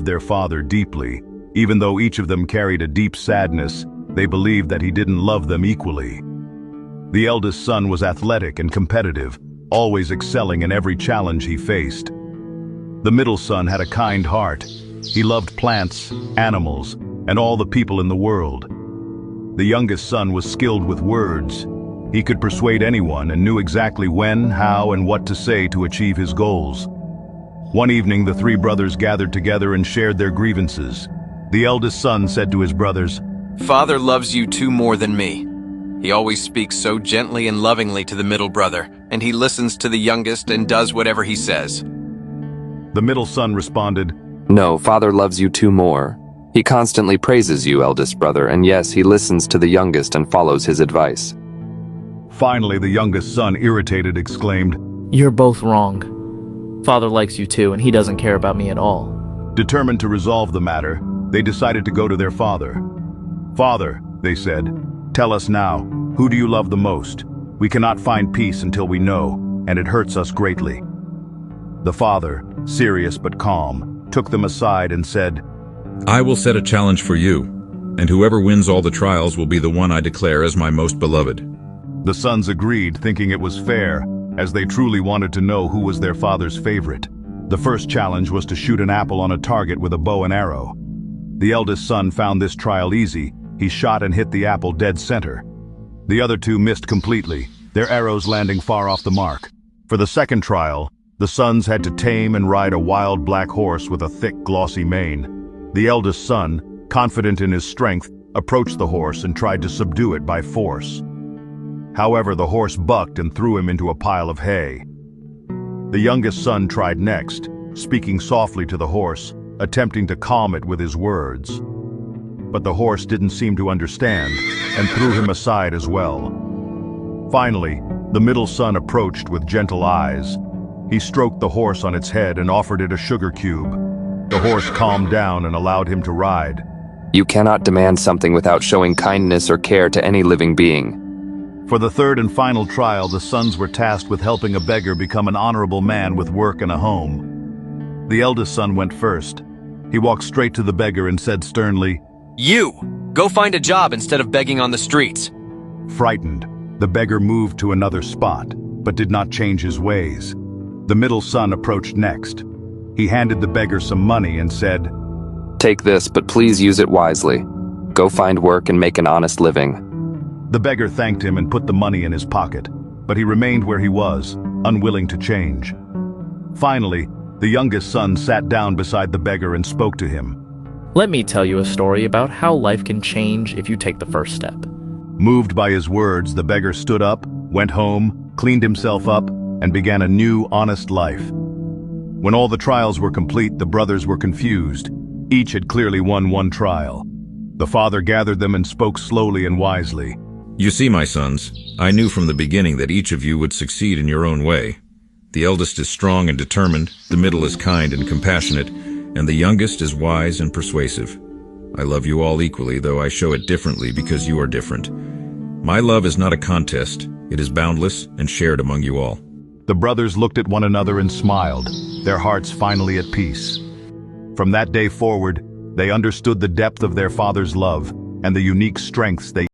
loved their father deeply. Even though each of them carried a deep sadness, they believed that he didn't love them equally. The eldest son was athletic and competitive, always excelling in every challenge he faced. The middle son had a kind heart. He loved plants, animals, and all the people in the world. The youngest son was skilled with words. He could persuade anyone and knew exactly when, how, and what to say to achieve his goals. One evening, the three brothers gathered together and shared their grievances. The eldest son said to his brothers, "Father loves you two more than me. He always speaks so gently and lovingly to the middle brother, and he listens to the youngest and does whatever he says." The middle son responded, "No, Father loves you two more. He constantly praises you, eldest brother, and yes, he listens to the youngest and follows his advice." Finally, the youngest son, irritated, exclaimed, "You're both wrong. Father likes you too, and he doesn't care about me at all." Determined to resolve the matter, they decided to go to their father. "Father," they said, "tell us now, who do you love the most? We cannot find peace until we know, and it hurts us greatly." The father, serious but calm, took them aside and said, "I will set a challenge for you, and whoever wins all the trials will be the one I declare as my most beloved." The sons agreed, thinking it was fair, as they truly wanted to know who was their father's favorite. The first challenge was to shoot an apple on a target with a bow and arrow. The eldest son found this trial easy. He shot and hit the apple dead center. The other two missed completely, their arrows landing far off the mark. For the second trial, the sons had to tame and ride a wild black horse with a thick, glossy mane. The eldest son, confident in his strength, approached the horse and tried to subdue it by force. However, the horse bucked and threw him into a pile of hay. The youngest son tried next, speaking softly to the horse, attempting to calm it with his words. But the horse didn't seem to understand and threw him aside as well. Finally, the middle son approached with gentle eyes. He stroked the horse on its head and offered it a sugar cube. The horse calmed down and allowed him to ride. "You cannot demand something without showing kindness or care to any living being." For the third and final trial, the sons were tasked with helping a beggar become an honorable man with work and a home. The eldest son went first. He walked straight to the beggar and said sternly, "You! Go find a job instead of begging on the streets." Frightened, the beggar moved to another spot, but did not change his ways. The middle son approached next. He handed the beggar some money and said, "Take this, but please use it wisely. Go find work and make an honest living." The beggar thanked him and put the money in his pocket, but he remained where he was, unwilling to change. Finally, the youngest son sat down beside the beggar and spoke to him. Let me tell you a story about how life can change if you take the first step. Moved by his words, the beggar stood up, went home, cleaned himself up, and began a new, honest life. When all the trials were complete, the brothers were confused. Each had clearly won one trial. The father gathered them and spoke slowly and wisely. "You see, my sons, I knew from the beginning that each of you would succeed in your own way. The eldest is strong and determined, the middle is kind and compassionate, and the youngest is wise and persuasive. I love you all equally, though I show it differently because you are different. My love is not a contest. It is boundless and shared among you all." The brothers looked at one another and smiled, their hearts finally at peace. From that day forward, they understood the depth of their father's love and the unique strengths they